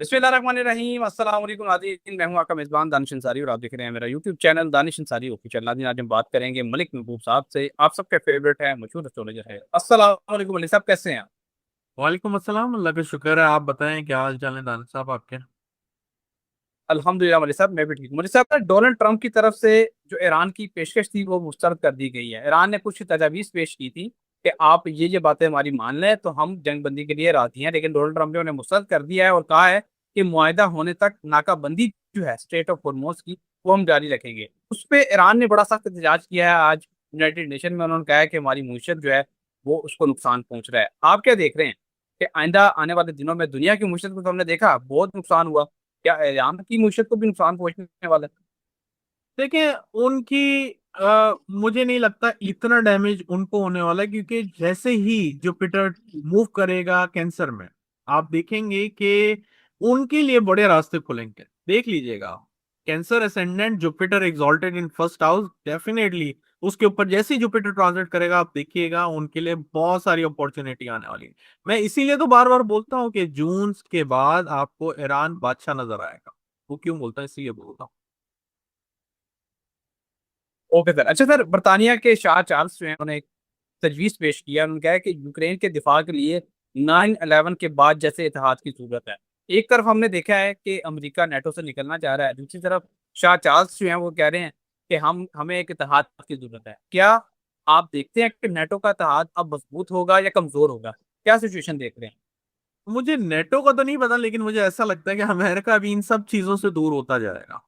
बिस्मिल्लाहिर्रहमानिर्रहीम अस्सलाम वालेकुम नाज़रीन। मैं हूं आपका मेज़बान दानिश अंसारी और आप देख रहे हैं मेरा YouTube channel Danish Ansari official. नाज़रीन, आज हम बात करेंगे मलिक महबूब साहब से। आप सबके फेवरेट है, मशहूर एस्ट्रोलॉजर है। अस्सलाम वालेकुम मलिक साहब, कैसे हैं आप? वालेकुम अस्सलाम। अल्लाह का शुक्र है। आप बताएं क्या हाल चाल है दानिश साहब आपके। अल्हम्दुलिल्लाह मलिक साहब, मैं भी ठीक हूं। मलिक साहब, डोनाल्ड ट्रंप की तरफ से जो ईरान की पेशकश थी वो मुस्तरद कर दी गई है। ईरान ने कुछ तजावीज़ पेश की थी कि आप ये बातें हमारी मान लें तो हम जंग बंदी के लिए राजी हैं, लेकिन डोनाल्ड ट्रंप ने उन्हें मुस्तरद कर दिया है और कहा है कि मुआहदा होने तक नाकाबंदी जो है स्ट्रेट ऑफ हॉर्मोज की, वो हम जारी रखेंगे। उस पर ईरान ने बड़ा सख्त एहतजाज किया है। आज यूनाइटेड नेशन में उन्होंने कहा है कि हमारी मीशत जो है वो उसको नुकसान पहुंच रहा है। आप क्या देख रहे हैं कि आइंदा आने वाले दिनों में दुनिया की मीशत को तो हमने देखा बहुत नुकसान हुआ, क्या ईरान की मीशत को भी नुकसान पहुंचने वाला है? देखिए उनकी मुझे नहीं लगता इतना डैमेज उनको होने वाला है, क्योंकि जैसे ही जुपिटर मूव करेगा कैंसर में, आप देखेंगे कि उनके लिए बड़े रास्ते खुलेंगे। देख लीजिएगा, cancer ascendant Jupiter exalted in first house, definitely उसके ऊपर जैसे ही जुपिटर ट्रांजिट करेगा आप देखिएगा उनके लिए बहुत सारी अपॉर्चुनिटी आने वाली है। मैं इसीलिए तो बार बार बोलता हूँ कि जून के बाद आपको ईरान बादशाह नजर आएगा। वो क्यों बोलता है, इसलिए बोलता हूँ। Okay sir. अच्छा सर, बरतानिया के शाह चार्ल्स जो है उन्होंने एक तजवीज पेश किया। उन्होंने कहा है कि यूक्रेन के दिफा के लिए 9/11 के बाद जैसे इतिहाद की जरूरत है। एक तरफ हमने देखा है कि अमेरिका नेटो से निकलना चाह रहा है, दूसरी तरफ शाह चार्ल्स जो है वो कह रहे हैं कि हमें एक इतिहाद की जरूरत है। क्या आप देखते हैं कि नेटो का इतिहाद अब मजबूत होगा या कमजोर होगा? क्या सिचुएशन देख रहे हैं? मुझे नेटो का तो नहीं पता, लेकिन मुझे ऐसा लगता है कि अमेरिका अभी इन सब चीजों से दूर होता जाएगा।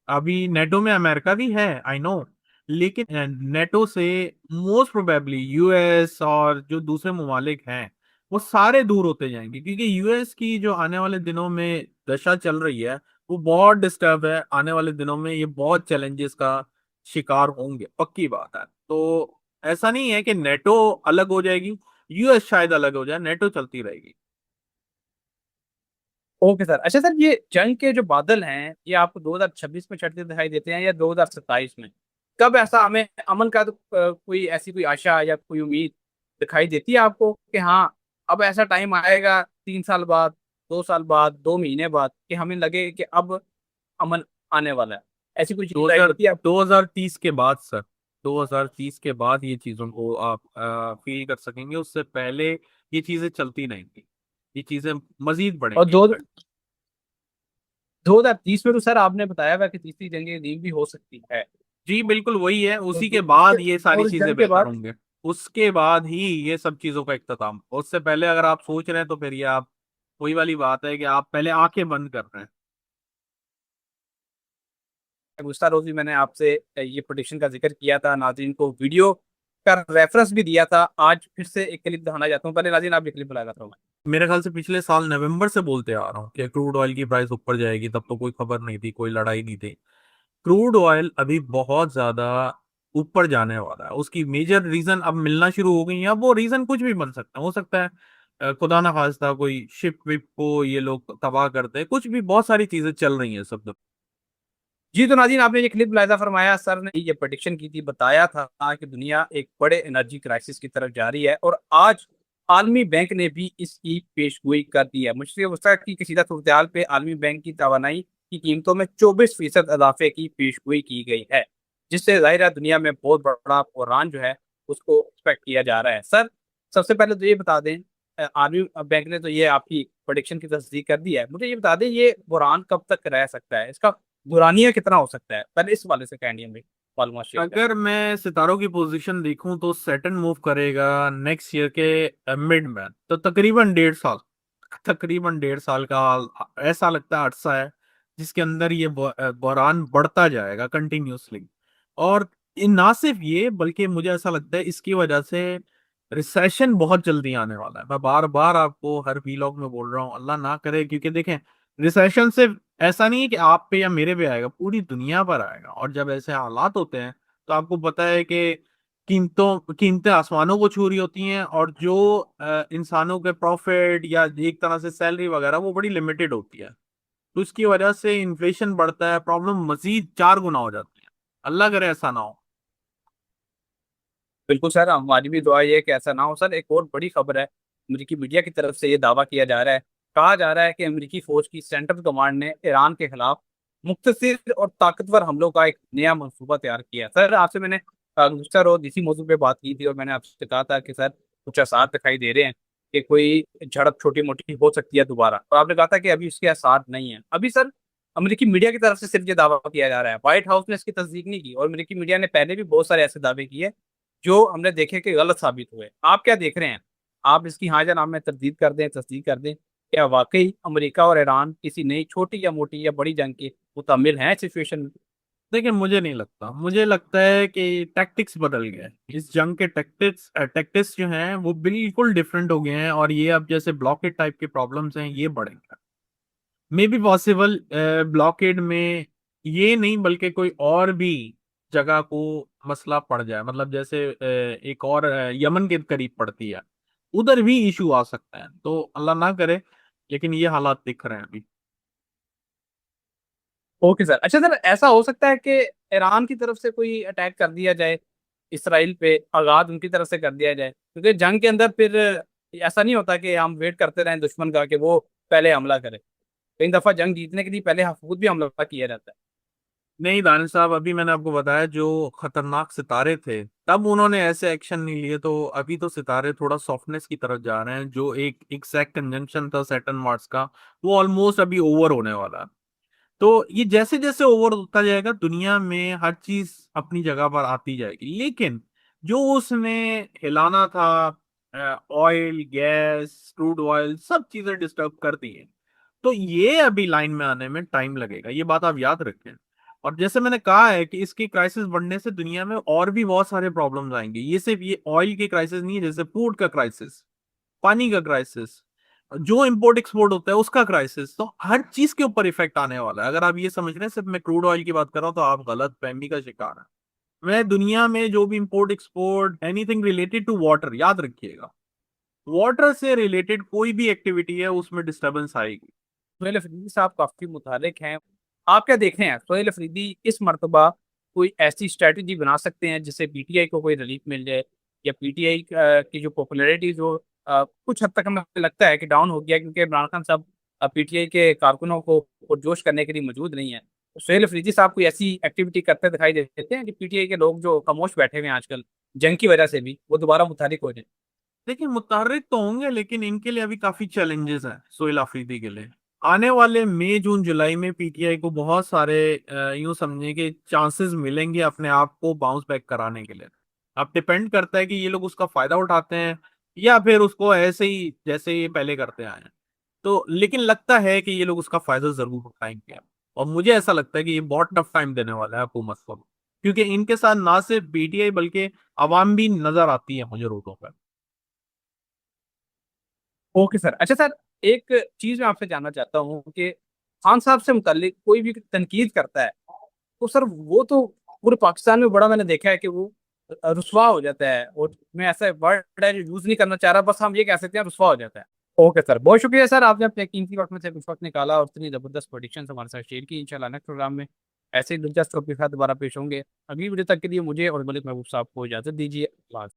अभी नेटो में अमेरिका भी है, आई नो, लेकिन नेटो से मोस्ट प्रोबेबली यूएस और जो दूसरे ममालिक हैं वो सारे दूर होते जाएंगे, क्योंकि यूएस की जो आने वाले दिनों में दशा चल रही है वो बहुत डिस्टर्ब है। आने वाले दिनों में ये बहुत चैलेंजेस का शिकार होंगे, पक्की बात है। तो ऐसा नहीं है कि नेटो अलग हो जाएगी, यूएस शायद अलग हो जाए, नेटो चलती रहेगी। Okay sir. अच्छा सर, ये जंग के जो बादल हैं ये आपको 2026 में चढ़ते दिखाई देते हैं या 2027 में? कब ऐसा हमें अमन का तो कोई ऐसी कोई आशा या कोई उम्मीद दिखाई देती है आपको कि हाँ, अब ऐसा टाइम आएगा 3 साल बाद, 2 साल बाद, 2 महीने बाद, कि हमें लगे कि अब अमन आने वाला है? ऐसी कोई चीज आई 2000 होती है आपको? 2030 के बाद सर, 2030 के बाद ये चीजों को आप फील कर सकेंगे। उससे पहले ये चीजें चलती नहीं थी, ये चीजें मजीद और बढ़ेंगी दो इनफैक्ट। 2030 में तो सर आपने बताया हुआ कि तीसरी जंग अज़ीम भी हो सकती है। जी बिल्कुल वही है, तो उसी के बाद ये सारी और इस चीजें जंग के बेहतर बाद होंगे। उसके बाद ही ये सब चीजों का इख्तिताम। उससे पहले अगर आप सोच रहे हैं तो फिर ये आप, वही वाली बात है कि आप पहले आंखें बंद कर रहे हैं। गुज़श्ता रोज भी मैंने आपसे ये प्रोडिक्शन का जिक्र किया था, नाज़रीन को वीडियो का रेफरेंस भी दिया था। आज फिर से एक क्लिप दिखाना चाहता हूँ। पहले नाज़रीन आप ये क्लिप लगाता हूँ। मेरे ख्याल से पिछले साल नवंबर से बोलते आ रहा हूँ कि क्रूड ऑयल की प्राइस ऊपर जाएगी, तब तो कोई खबर नहीं थी, कोई लड़ाई नहीं थी। क्रूड ऑयल अभी बहुत ज्यादा ऊपर जाने वाला है। उसकी मेजर रीजन अब मिलना शुरू हो गई है। अब वो रीजन कुछ भी बन सकता है, हो सकता है खुदा ना खास्ता कोई शिप विप को ये लोग तबाह करते हैं, कुछ भी, बहुत सारी चीजें चल रही हैं सब। जी तो नाज़रीन, आपने ये क्लिप मुलाहिज़ा फरमाया। सर ने ये प्रेडिक्शन की थी, बताया था कि दुनिया एक बड़े एनर्जी क्राइसिस की तरफ जा रही है और आज आलमी बैंक ने भी इसकी पेशगोई कर दी है। मुश्किल वसा की कशीदा सूरत पे आलमी बैंक की तवानाई की कीमतों में 24% इजाफे की पेशगोई की गई है, जिससे जाहिर है दुनिया में बहुत बड़ा बुहरान जो है उसको एक्सपेक्ट किया जा रहा है। सर, सबसे पहले तो ये बता दें, आर्मी बैंक ने तो ये आपकी प्रोडिक्शन की तस्दीक कर दी है। मुझे ये बता दें, ये बुरान कब तक रह सकता है, इसका बुरानिया कितना हो सकता है? पहले इस वाले से कैंडियम में मालूमात शेयर करें। अगर मैं सितारों की पोजीशन देखूं तो सैटर्न मूव करेगा नेक्स्ट ईयर के मिड में, तो तकरीबन 1.5 साल, तकरीबन 1.5 साल का ऐसा लगता है अरसा है जिसके अंदर ये बहरान बढ़ता जाएगा कंटिन्यूसली। और ना सिर्फ ये, बल्कि मुझे ऐसा लगता है इसकी वजह से रिसेशन बहुत जल्दी आने वाला है। मैं बार बार आपको हर वीलॉग में बोल रहा हूँ, अल्लाह ना करे, क्योंकि देखें, रिसेशन सिर्फ ऐसा नहीं है कि आप पे या मेरे पे आएगा, पूरी दुनिया पर आएगा। और जब ऐसे हालात होते हैं तो आपको पता है कि कीमतें आसमानों को छू रही होती हैं, और जो इंसानों के प्रॉफिट या एक तरह से सैलरी वगैरह वो बड़ी लिमिटेड होती है। तो इसकी वजह से इन्फ्लेशन बढ़ता है, प्रॉब्लम मजीद 4 गुना हो जाती है। अल्लाह करे ऐसा ना हो। बिल्कुल सर, हमारी भी दुआ ये है कि ऐसा ना हो। सर, एक और बड़ी खबर है, अमेरिकी मीडिया की तरफ से ये दावा किया जा रहा है कहा जा रहा है कि अमेरिकी फौज की सेंट्रल कमांड ने ईरान के खिलाफ मुख्तसिर और ताकतवर हमलों का एक नया मंसूबा तैयार किया। सर आपसे मैंने गुज़श्ता रोज इसी मौजूद पे बात की थी और मैंने आपसे कहा था कि सर कुछ आसार दिखाई दे रहे हैं कि कोई झड़प छोटी मोटी हो सकती है दोबारा, और आपने कहा था कि अभी उसके आसार नहीं है। अभी सर अमेरिकी मीडिया की तरफ से सिर्फ ये दावा किया जा रहा है, व्हाइट हाउस ने इसकी तस्दीक नहीं की, और अमेरिकी मीडिया ने पहले भी बहुत सारे ऐसे दावे किए जो हमने देखे कि गलत साबित हुए। आप क्या देख रहे हैं? आप इसकी हाँ या ना में तरदीद कर दें, तस्दीक कर दें, क्या वाकई अमेरिका और ईरान किसी नई छोटी या मोटी या बड़ी जंग के मुतामिल हैं सिचुएशन में? देखिए मुझे नहीं लगता, मुझे लगता है कि टैक्टिक्स बदल गए। इस जंग के टैक्टिक्स टैक्टिक्स जो हैं वो बिल्कुल डिफरेंट हो गए हैं, और ये अब जैसे ब्लॉकेड टाइप के प्रॉब्लम्स हैं ये बढ़ेंगे। मे बी पॉसिबल ब्लॉकेड में ये नहीं बल्कि कोई और भी जगह को मसला पड़ जाए, मतलब जैसे एक और यमन के करीब पड़ती है, उधर भी इशू आ सकता है, तो अल्लाह ना करे, लेकिन ये हालात दिख रहे हैं अभी। Okay sir. अच्छा सर, ऐसा हो सकता है कि ईरान की तरफ से कोई अटैक कर दिया जाए इसराइल पे, आगाज उनकी तरफ से कर दिया जाए, क्योंकि जंग के अंदर फिर ऐसा नहीं होता कि हम वेट करते रहें दुश्मन का कि वो पहले हमला करे। कई दफा जंग जीतने के लिए पहले खुद भी हमला किया जाता है। नहीं दानिश साहब, अभी मैंने आपको बताया जो खतरनाक सितारे थे तब उन्होंने ऐसे एक्शन नहीं लिए, तो अभी तो सितारे थोड़ा सॉफ्टनेस की तरफ जा रहे हैं। जो एक एग्जैक्ट कंजंक्शन था सैटर्न मार्स का, वो ऑलमोस्ट अभी ओवर होने वाला है। तो ये जैसे जैसे ओवर होता जाएगा दुनिया में हर चीज अपनी जगह पर आती जाएगी, लेकिन जो उसने हिलाना था, ऑयल गैस क्रूड ऑयल सब चीजें डिस्टर्ब कर दी हैं, तो ये अभी लाइन में आने में टाइम लगेगा, ये बात आप याद रखें। और जैसे मैंने कहा है कि इसकी क्राइसिस बढ़ने से दुनिया में और भी बहुत सारे प्रॉब्लम्स आएंगे। ये सिर्फ ये ऑयल की क्राइसिस नहीं है, जैसे फूड का क्राइसिस, पानी का क्राइसिस, जो इंपोर्ट एक्सपोर्ट होता है उसका क्राइसिस, तो हर चीज के ऊपर इफेक्ट आने वाला है। अगर आप ये समझ रहे हैं सिर्फ मैं क्रूड ऑयल की बात कर रहा हूं तो आप गलत फहमी का शिकार हैं। मैं दुनिया में जो भी import export anything related to water, याद रखिएगा, वाटर से रिलेटेड कोई भी एक्टिविटी है उसमें डिस्टरबेंस आएगी। सोहेल अफरीदी साहब काफी मुतालिक हैं। आप क्या देख रहे हैं, सोहेल अफरीदी इस मरतबा कोई ऐसी स्ट्रेटजी बना सकते हैं जिससे पीटीआई को कोई रिलीफ मिल जाए, या पीटीआई की जो पॉपुलैरिटी जो कुछ हद तक हमें लगता है कि डाउन हो गया, क्योंकि इमरान खान साहब पीटीआई के कारकुनों को पुरजोश करने के लिए मौजूद नहीं है। तो सोहेल अफरीदी साहब कोई ऐसी एक्टिविटी करते दिखाई देते हैं कि पीटीआई के लोग जो खामोश बैठे हुए हैं आजकल जंग की वजह से भी, वो दोबारा मुतारिक हो जाए? देखिए मुतहर्रिक तो होंगे, लेकिन इनके लिए अभी काफी चैलेंजेस हैं सोहेल अफरीदी के लिए। आने वाले मई जून जुलाई में पीटीआई को बहुत सारे यूं समझे कि चांसेस मिलेंगे अपने आप को बाउंस बैक कराने के लिए। अब डिपेंड करता है कि ये लोग उसका फायदा उठाते हैं या फिर उसको ऐसे ही जैसे ये पहले करते आए हैं। तो लेकिन लगता है कि ये लोग उसका फायदा जरूर उठाएंगे, और मुझे ऐसा लगता है कि ये बहुत टफ टाइम देने वाला है हुकूमत को, क्योंकि इनके साथ ना सिर्फ पीटीआई बल्कि अवाम भी नजर आती है मुझे रोडों पर। Okay sir. अच्छा सर, एक चीज मैं आपसे जानना चाहता हूँ कि खान साहब से मुतालिक कोई भी तनकीद करता है तो सर वो तो पूरे पाकिस्तान में बड़ा मैंने देखा है कि वो रुस्वा हो जाता है, और मैं ऐसा वर्ड है जो यूज नहीं करना चाह रहा, बस हम ये कह सकते हैं रुस्वा हो जाता है। ओके सर, बहुत शुक्रिया सर, आपने अपने कीमती वक्त में से कुछ वक्त निकाला और इतनी जबरदस्त प्रेडिक्शन हमारे साथ शेयर की। इंशाल्लाह नेक्स्ट प्रोग्राम में ऐसे ही दिलचस्प टॉपिक के साथ दोबारा पेश होंगे। अगली वीडियो तक के लिए मुझे और मलिक महबूब साहब को इजाजत दीजिए।